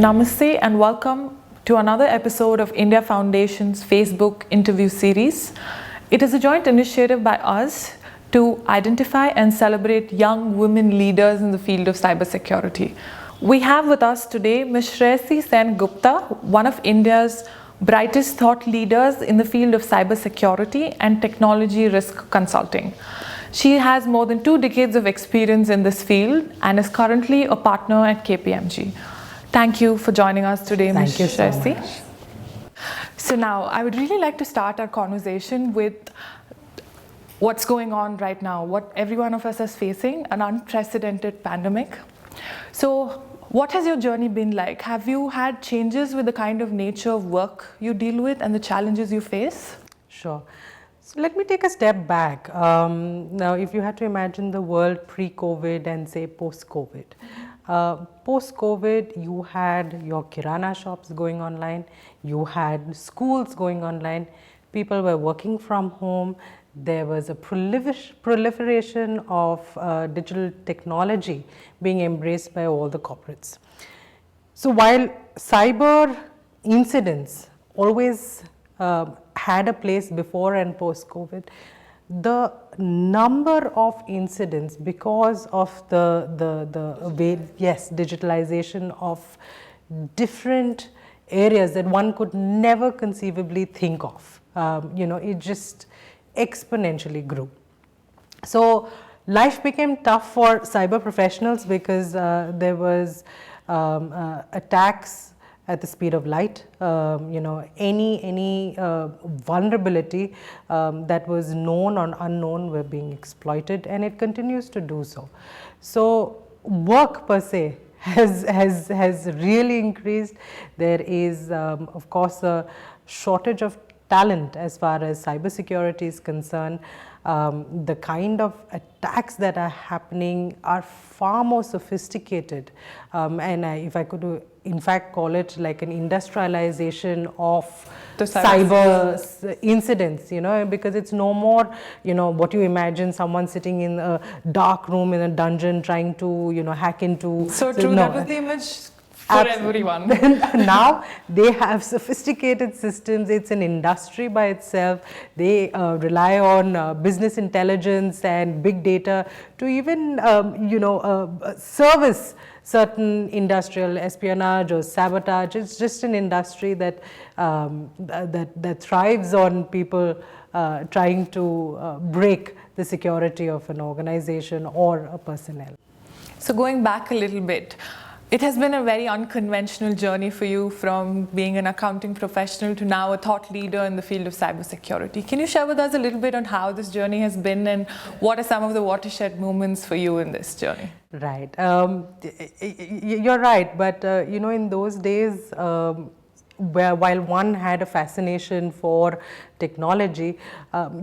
Namaste and welcome to another episode of India Foundation's Facebook interview series. It is a joint initiative by us to identify and celebrate young women leaders in the field of cybersecurity. We have with us today Mishra Sen Gupta, one of India's brightest thought leaders in the field of cybersecurity and technology risk consulting. She has more than 2 decades of experience in this field and is currently a partner at KPMG. Thank you for joining us today, Ms. Shreyasi. So now, I would really like to start our conversation with what's going on right now, what every one of us is facing, an unprecedented pandemic. So what has your journey been like? Have you had changes with the kind of nature of work you deal with and the challenges you face? Sure. So let me take a step back. Now, if you had to imagine the world pre-COVID and say post-COVID. Post-COVID, you had your kirana shops going online, you had schools going online, people were working from home, there was a proliferation of digital technology being embraced by all the corporates. So while cyber incidents always had a place before and post-COVID, the number of incidents because of the way, yes, digitalization of different areas that one could never conceivably think of, it just exponentially grew. So life became tough for cyber professionals because there was attacks at the speed of light, any vulnerability that was known or unknown were being exploited, and it continues to do so. So work per se has really increased. There is of course a shortage of talent as far as cybersecurity is concerned. The kind of attacks that are happening are far more sophisticated, and if I could in fact call it like an industrialization of the cyber incidents, because it's no more, what you imagine someone sitting in a dark room in a dungeon trying to, hack into. So true, that was the image for everyone. Now they have sophisticated systems. It's an industry by itself. They rely on business intelligence and big data to even service certain industrial espionage or sabotage. It's just an industry that that thrives on people trying to break the security of an organization or a personnel. So going back a little bit, it has been a very unconventional journey for you from being an accounting professional to now a thought leader in the field of cybersecurity. Can you share with us a little bit on how this journey has been and what are some of the watershed moments for you in this journey? Right. You're right. But, in those days, while one had a fascination for technology,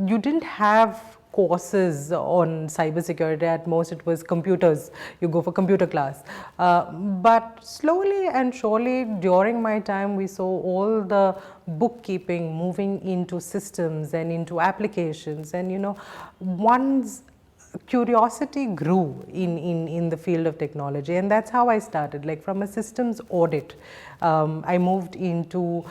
you didn't have courses on cybersecurity. At most it was computers, you go for computer class. But slowly and surely during my time we saw all the bookkeeping moving into systems and into applications, and one's curiosity grew in the field of technology, and that's how I started. Like from a systems audit, I moved into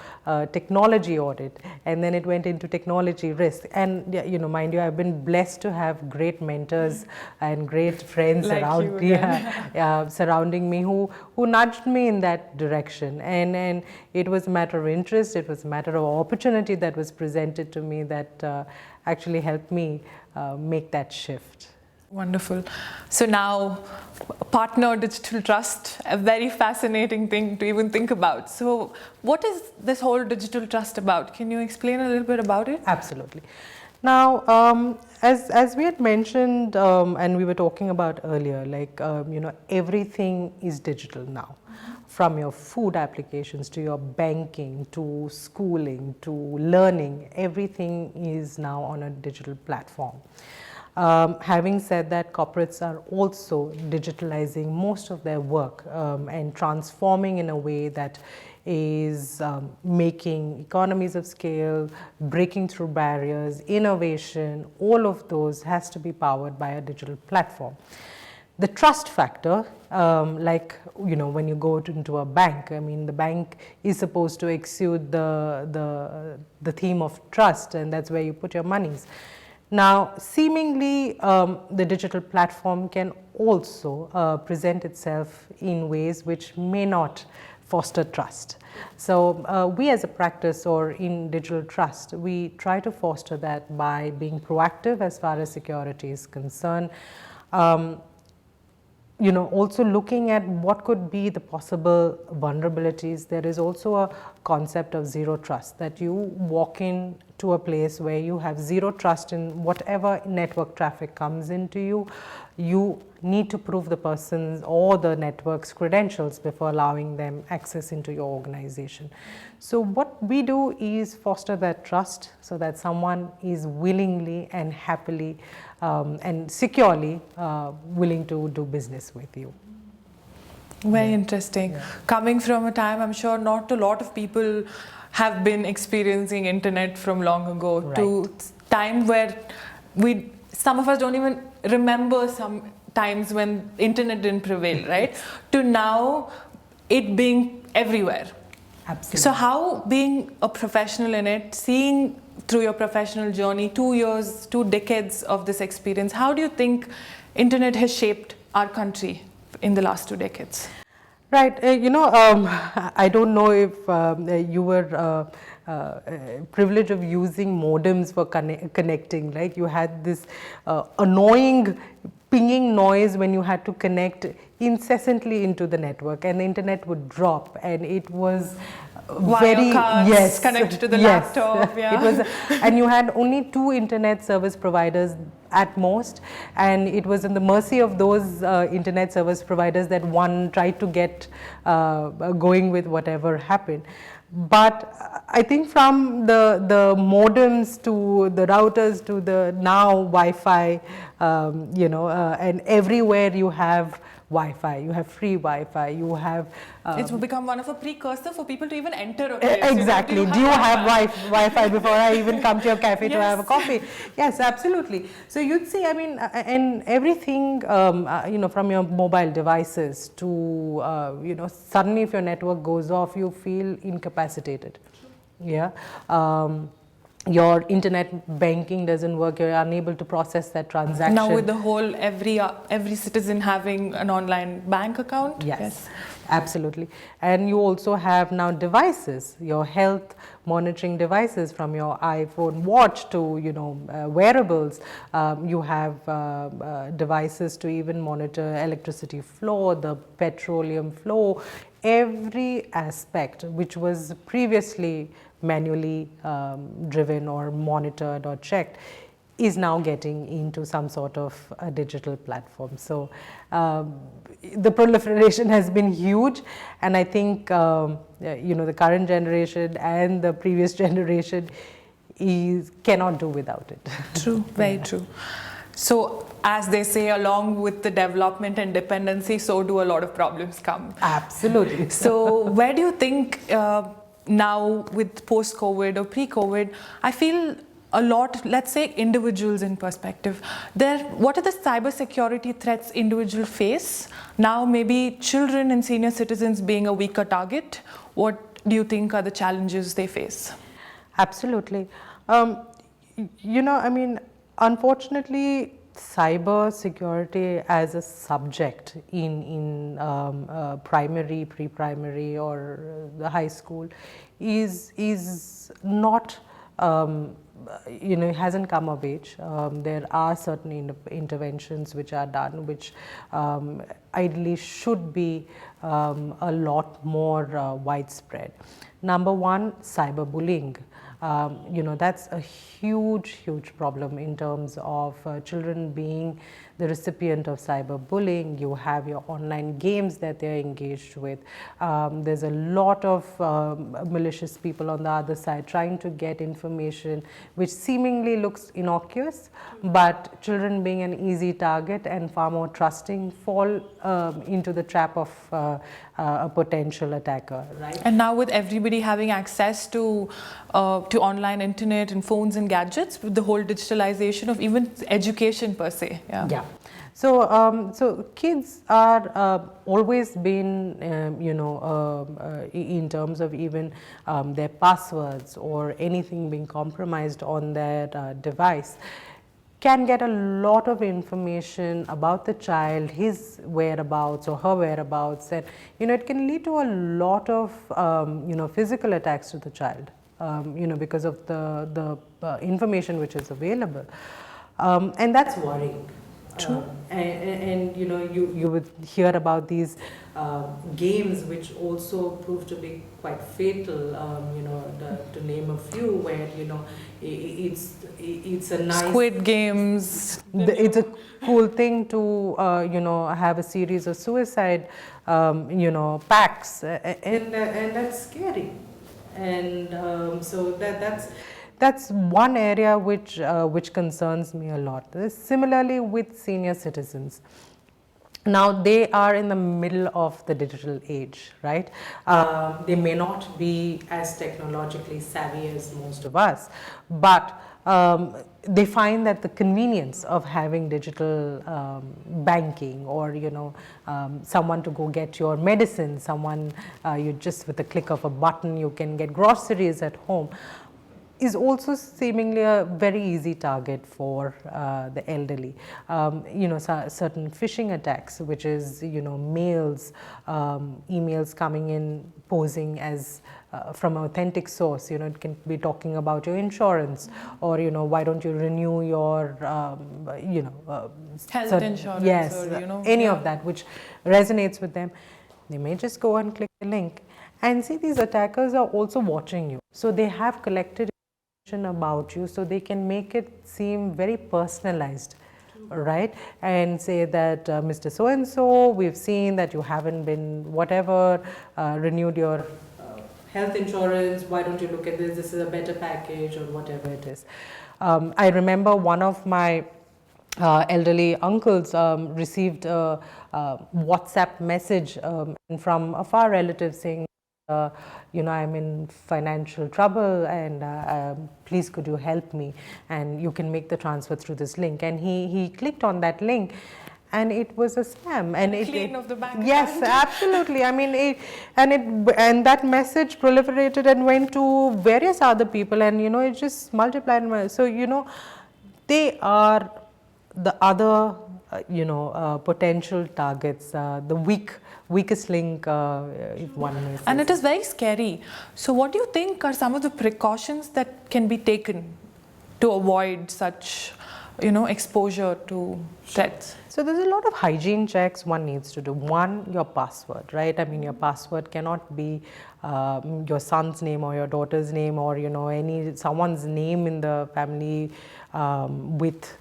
technology audit, and then it went into technology risk. And mind you, I've been blessed to have great mentors and great friends like around surrounding me who nudged me in that direction. And it was a matter of interest. It was a matter of opportunity that was presented to me that actually helped me make that shift. Wonderful. So now, partner digital trust, a very fascinating thing to even think about. So what is this whole digital trust about? Can you explain a little bit about it? Absolutely. Now, as we had mentioned and we were talking about earlier, like, everything is digital now. From your food applications to your banking to schooling to learning, everything is now on a digital platform. Having said that, corporates are also digitalizing most of their work and transforming in a way that is making economies of scale, breaking through barriers, innovation, all of those has to be powered by a digital platform. The trust factor, like when you go into a bank, I mean the bank is supposed to exude the theme of trust, and that's where you put your monies. Now, seemingly, the digital platform can also present itself in ways which may not foster trust. So, we as a practice or in digital trust, we try to foster that by being proactive as far as security is concerned. Also looking at what could be the possible vulnerabilities. There is also a concept of zero trust, that you walk in to a place where you have zero trust in whatever network traffic comes into you. You need to prove the person's or the network's credentials before allowing them access into your organization. So what we do is foster that trust so that someone is willingly and happily and securely willing to do business with you. Very interesting. Yeah. Coming from a time, I'm sure not a lot of people have been experiencing internet from long ago, right, to time where some of us don't even remember some times when internet didn't prevail, right? To now it being everywhere. Absolutely. So how, being a professional in it, seeing through your professional journey, 2 years, 2 decades of this experience, how do you think internet has shaped our country in the last 2 decades? Right. I don't know if you were privilege of using modems for connecting. Like you had this annoying pinging noise when you had to connect incessantly into the network, and the internet would drop, and it was very connected to the laptop. Yeah. It was, and you had only 2 internet service providers at most, and it was in the mercy of those internet service providers that one tried to get going with whatever happened. But I think from the modems to the routers to the now Wi-Fi, and everywhere you have Wi-Fi, you have free Wi-Fi, you have... it's become one of a precursor for people to even enter a place. Exactly. Do you have Wi-Fi before I even come to your cafe to have a coffee? Yes, absolutely. So you'd see, I mean, and everything, from your mobile devices to, suddenly if your network goes off, you feel incapacitated. Yeah. Your internet banking doesn't work, you're unable to process that transaction. Now with the whole every citizen having an online bank account? Yes, absolutely. And you also have now devices, your health monitoring devices, from your iPhone watch to wearables. You have devices to even monitor electricity flow, the petroleum flow, every aspect which was previously manually driven or monitored or checked is now getting into some sort of a digital platform. So the proliferation has been huge, and I think the current generation and the previous generation cannot do without it. True, very true. So as they say, along with the development and dependency, so do a lot of problems come. Absolutely. So where do you think now with post-COVID or pre-COVID, I feel a lot, let's say individuals in perspective, what are the cybersecurity threats individuals face? Now maybe children and senior citizens being a weaker target, what do you think are the challenges they face? Absolutely. Unfortunately, cyber security as a subject in primary, pre-primary or the high school is not, hasn't come of age. There are certain interventions which are done, which ideally should be a lot more widespread. Number one, cyberbullying. That's a huge problem in terms of children being the recipient of cyberbullying. You have your online games that they're engaged with. There's a lot of malicious people on the other side trying to get information which seemingly looks innocuous, but children being an easy target and far more trusting fall into the trap of a potential attacker, right? And now with everybody having access to online internet and phones and gadgets, with the whole digitalization of even education per se. Yeah. So kids are always been, in terms of even their passwords or anything being compromised on their device, can get a lot of information about the child, his whereabouts or her whereabouts, and it can lead to a lot of physical attacks to the child, because of the information which is available, and that's worrying. True. And you would hear about these games which also prove to be quite fatal, to name a few, where it's a nice Squid Games. it's a cool thing to have a series of suicide pacts, and that's scary, and so that's one area which concerns me a lot. Similarly with senior citizens. Now they are in the middle of the digital age, right? They may not be as technologically savvy as most of us, but they find that the convenience of having digital banking, or someone to go get your medicine, someone you just with a click of a button you can get groceries at home, is also seemingly a very easy target for the elderly. Certain phishing attacks, which is mails, emails coming in posing as from an authentic source. It can be talking about your insurance, or why don't you renew your Health insurance, yes, or any of that which resonates with them. They may just go and click the link, and see, these attackers are also watching you, so they have collected about you, so they can make it seem very personalized, right? And say that Mr. So and so, we've seen that you haven't been whatever renewed your health insurance, why don't you look at this, this is a better package, or whatever it is. I remember one of my elderly uncles received a WhatsApp message from a far relative saying, I'm in financial trouble, and please could you help me, and you can make the transfer through this link. And he clicked on that link, and it was a scam, and clean of the bank yes, account. absolutely. I mean, and that message proliferated and went to various other people, and it just multiplied. So they are the other potential targets, the weakest link, if one may say. And it is very scary. So what do you think are some of the precautions that can be taken to avoid such exposure to threats? So there's a lot of hygiene checks one needs to do. One, your password, right? I mean, your password cannot be your son's name or your daughter's name, or someone's name in the family with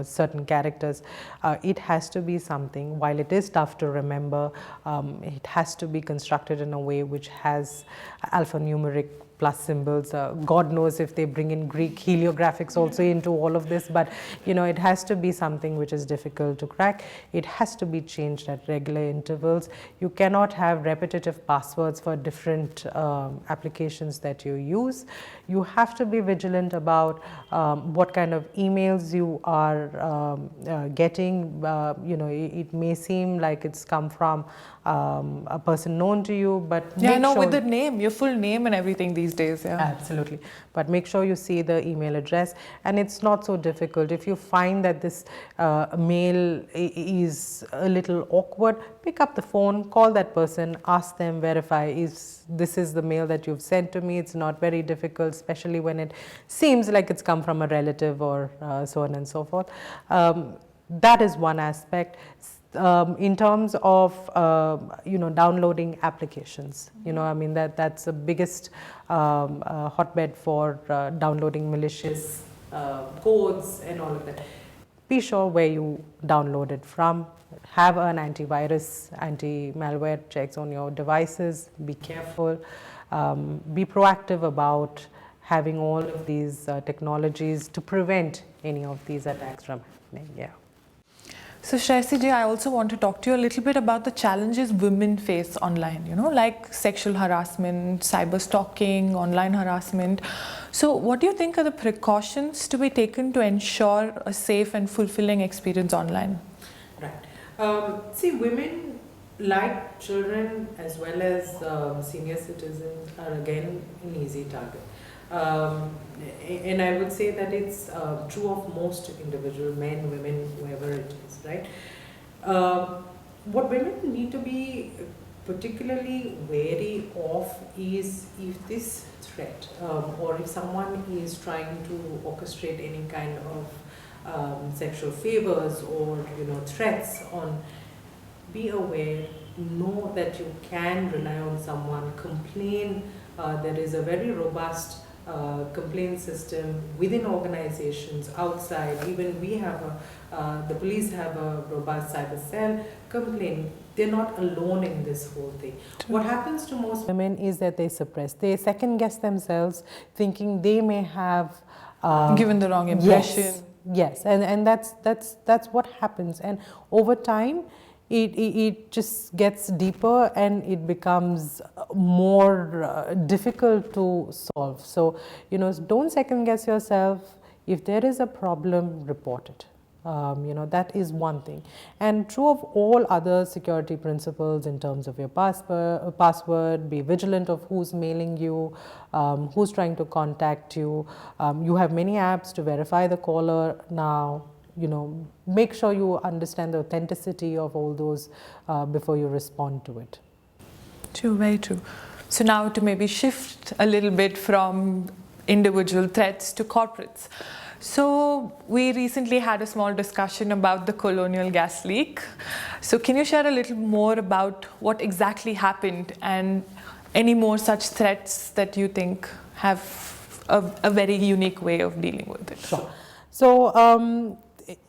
certain characters. It has to be something, while it is tough to remember, it has to be constructed in a way which has alphanumeric plus symbols. God knows if they bring in Greek heliographics also into all of this, but it has to be something which is difficult to crack. It has to be changed at regular intervals. You cannot have repetitive passwords for different applications that you use. You have to be vigilant about what kind of emails you are getting. It may seem like it's come from a person known to you, but with the name, your full name and everything these days. Absolutely. But make sure you see the email address, and it's not so difficult. If you find that this mail is a little awkward, pick up the phone, call that person, ask them, verify, this is the mail that you've sent to me. It's not very difficult, especially when it seems like it's come from a relative, or so on and so forth. That is one aspect. In terms of downloading applications, I mean, that's the biggest hotbed for downloading malicious codes and all of that. Be sure where you download it from. Have an antivirus, anti-malware checks on your devices. Be careful. Be proactive about having all of these technologies to prevent any of these attacks from happening. Yeah. So Shreyasi ji, I also want to talk to you a little bit about the challenges women face online, like sexual harassment, cyber stalking, online harassment. So what do you think are the precautions to be taken to ensure a safe and fulfilling experience online? Right. See, women, like children as well as senior citizens, are again an easy target. And I would say that it's true of most individual men, women, whoever it is, right? What women need to be particularly wary of is if this threat or if someone is trying to orchestrate any kind of sexual favors or threats on, be aware, know that you can rely on someone, complain. There is a very robust complaint system within organizations, outside. Even we have the police have a robust cyber cell. Complain. They're not alone in this whole thing. What happens to most women is that they suppress. They second guess themselves, thinking they may have given the wrong impression. Yes, and that's what happens. And over time, it just gets deeper and it becomes more difficult to solve. So, don't second guess yourself. If there is a problem, report it. That is one thing. And true of all other security principles in terms of your password, be vigilant of who's mailing you, who's trying to contact you. You have many apps to verify the caller now. Make sure you understand the authenticity of all those before you respond to it. True, very true. So now to maybe shift a little bit from individual threats to corporates. So we recently had a small discussion about the Colonial Gas Leak. So can you share a little more about what exactly happened and any more such threats that you think have a very unique way of dealing with it? Sure. So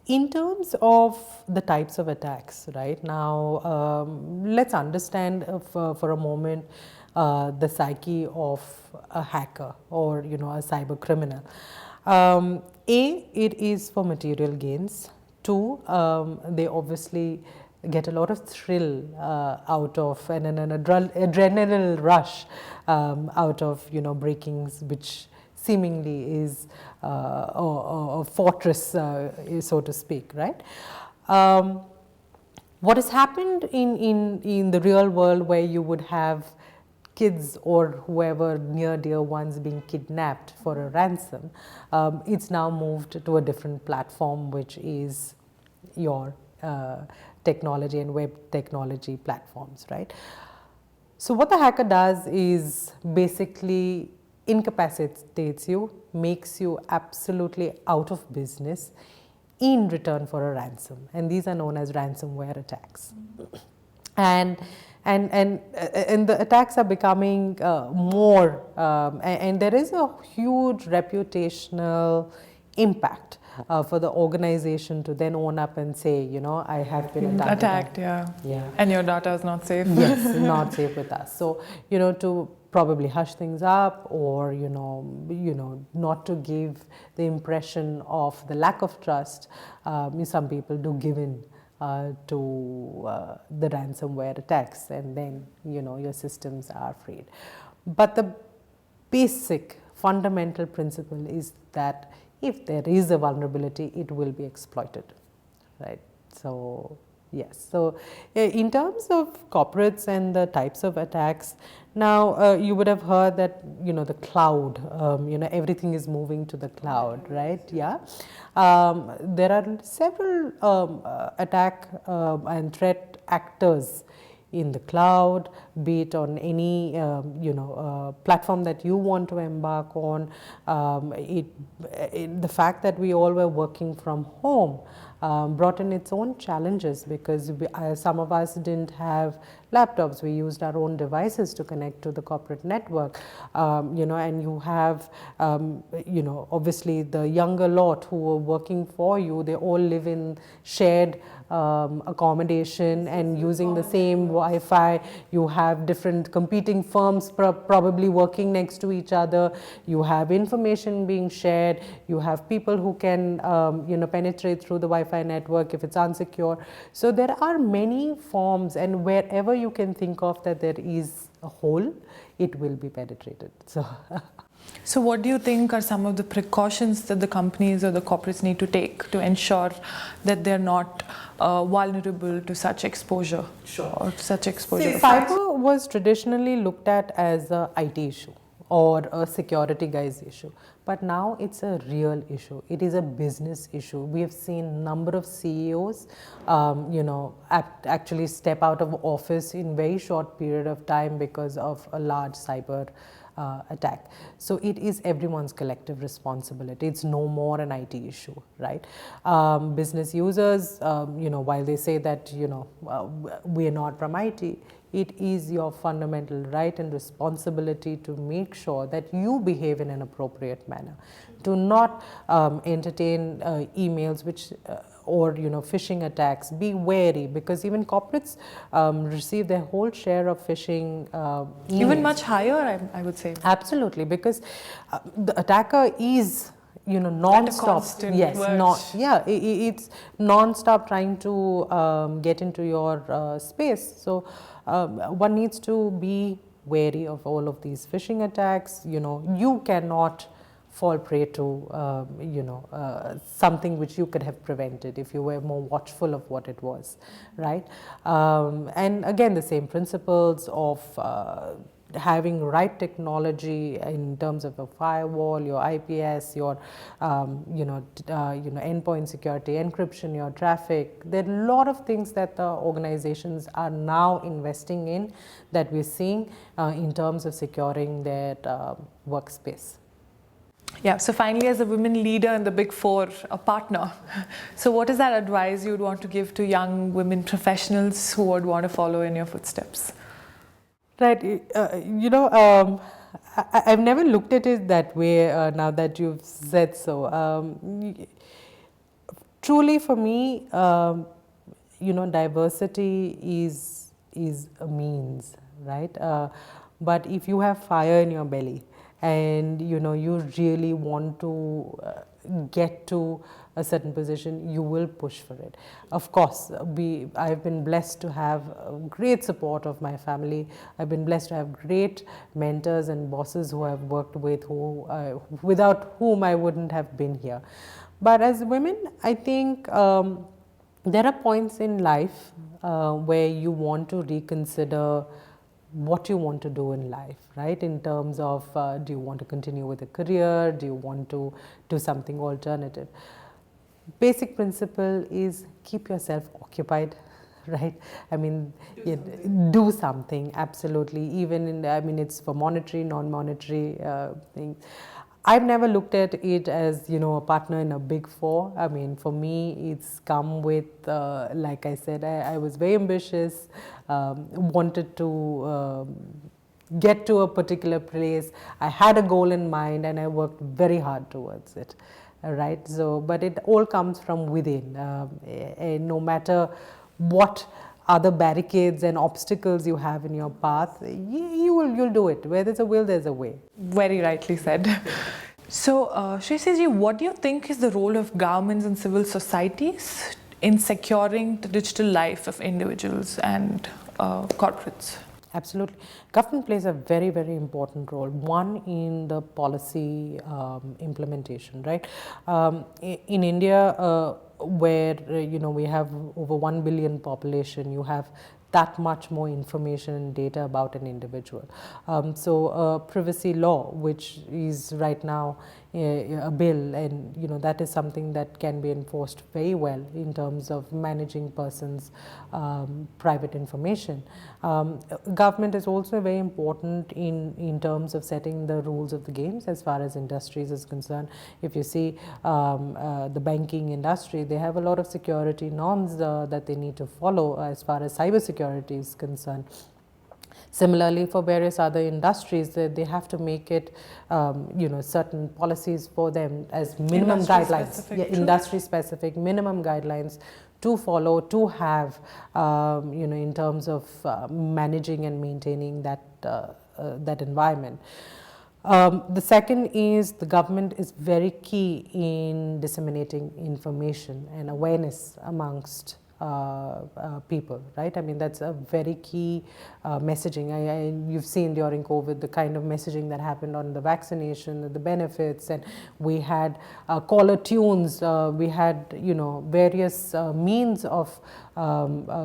in terms of the types of attacks, right now, let's understand for a moment the psyche of a hacker or a cyber criminal. It is for material gains. Two, they obviously get a lot of thrill out of and an adrenaline rush out of breakings, which seemingly is a fortress, so to speak, right? What has happened in the real world, where you would have kids or whoever near dear ones being kidnapped for a ransom, it's now moved to a different platform, which is your technology and web technology platforms, right? So what the hacker does is basically incapacitates you, makes you absolutely out of business in return for a ransom, and these are known as ransomware attacks. And the attacks are becoming more, and there is a huge reputational impact for the organization to then own up and say, I have been attacked. Yeah. And your data is not safe. Yes, not safe with us. So, to probably hush things up, or not to give the impression of the lack of trust, some people do give in to the ransomware attacks, and then your systems are freed. But the basic fundamental principle is that if there is a vulnerability, it will be exploited, right? So yes, so in terms of corporates and the types of attacks, now you would have heard that the cloud, everything is moving to the cloud, right? Yeah. There are several attack and threat actors in the cloud, be it on any platform that you want to embark on. The fact that we all were working from home brought in its own challenges, because some of us didn't have laptops. We used our own devices to connect to the corporate network, and you have obviously the younger lot who are working for you, they all live in shared accommodation and using the same Wi-Fi. You have different competing firms probably working next to each other. You have information being shared. You have people who can penetrate through the Wi-Fi Wi-Fi network, if it's unsecure. So there are many forms, and wherever you can think of that there is a hole, it will be penetrated. So what do you think are some of the precautions that the companies or the corporates need to take to ensure that they're not vulnerable to such exposure? Sure. Or such exposure? See, cyber was traditionally looked at as a IT issue or a security guys issue, but now it's a real issue. It is a business issue. We have seen number of CEOs, actually step out of office in very short period of time because of a large cyber attack. So it is everyone's collective responsibility. It's no more an IT issue, right? Business users, while they say that, we are not from IT, it is your fundamental right and responsibility to make sure that you behave in an appropriate manner. Do not entertain emails which or phishing attacks. Be wary, because even corporates receive their whole share of phishing emails. Even much higher, I would say. Absolutely, because the attacker is non-stop. Yes, it's non-stop trying to get into your space. So one needs to be wary of all of these phishing attacks. You cannot fall prey to something which you could have prevented if you were more watchful of what it was, right? And again, the same principles of having right technology in terms of a firewall, your IPS, your endpoint security, encryption, your traffic. There are a lot of things that the organizations are now investing in, that we're seeing in terms of securing their workspace. Yeah, so finally, as a women leader in the Big Four, a partner, so what is that advice you'd want to give to young women professionals who would want to follow in your footsteps? Right, I've never looked at it that way now that you've said so. Truly for me, diversity is a means, right? But if you have fire in your belly and you really want to get to a certain position, you will push for it. Of course, I've been blessed to have great support of my family. I've been blessed to have great mentors and bosses who I've worked with, without whom I wouldn't have been here. But as women, I think there are points in life where you want to reconsider what you want to do in life, right? In terms of, do you want to continue with a career? Do you want to do something alternative? Basic principle is keep yourself occupied, right? I mean, do something, absolutely. Even it's for monetary, non-monetary things. I've never looked at it as, a partner in a Big Four. I mean, for me, it's come with, like I said, I was very ambitious, wanted to get to a particular place. I had a goal in mind and I worked very hard towards it. Right, so but it all comes from within, and no matter what other barricades and obstacles you have in your path, you'll do it. Where there's a will, there's a way. Very rightly said. So, Shreyasi, what do you think is the role of governments and civil societies in securing the digital life of individuals and corporates? Absolutely. Government plays a very, very important role. One, in the policy implementation, right? In India, where we have over 1 billion population, you have that much more information and data about an individual. So privacy law, which is right now a bill, and that is something that can be enforced very well in terms of managing persons' private information. Government is also very important in terms of setting the rules of the games as far as industries is concerned. If you see the banking industry, they have a lot of security norms that they need to follow as far as cyber security is concerned. Similarly, for various other industries, they have to make it, certain policies for them as minimum guidelines, industry specific minimum guidelines to follow, to have, in terms of managing and maintaining that environment. The second is the government is very key in disseminating information and awareness amongst people, right? I mean, that's a very key messaging. You've seen during COVID the kind of messaging that happened on the vaccination, the benefits, and we had caller tunes, we had, you know, various means of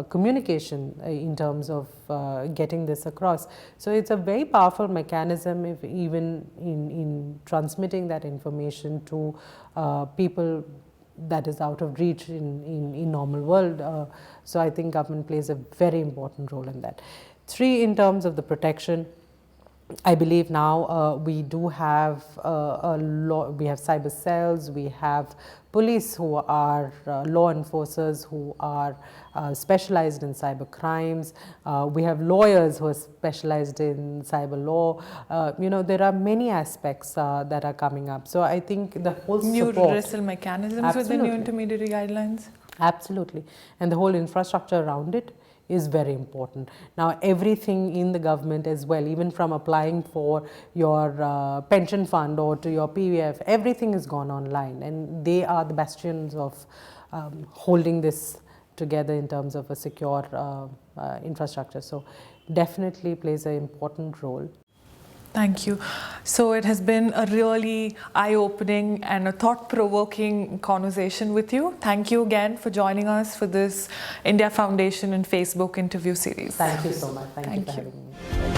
communication in terms of getting this across. So it's a very powerful mechanism, if even in transmitting that information to people that is out of reach in normal world. So I think government plays a very important role in that. 3, in terms of the protection, I believe now we do have we have cyber cells, we have police who are law enforcers who are specialized in cyber crimes, we have lawyers who are specialized in cyber law. You know, there are many aspects that are coming up. So I think the whole new support, redressal mechanisms absolutely, with the new intermediary guidelines. Absolutely, and the whole infrastructure around it is very important. Now everything in the government as well, even from applying for your pension fund or to your PVF, everything has gone online, and they are the bastions of holding this together in terms of a secure infrastructure. So definitely plays an important role. Thank you. So it has been a really eye-opening and a thought-provoking conversation with you. Thank you again for joining us for this India Foundation and Facebook interview series. Thank you so much. Thank you for having me.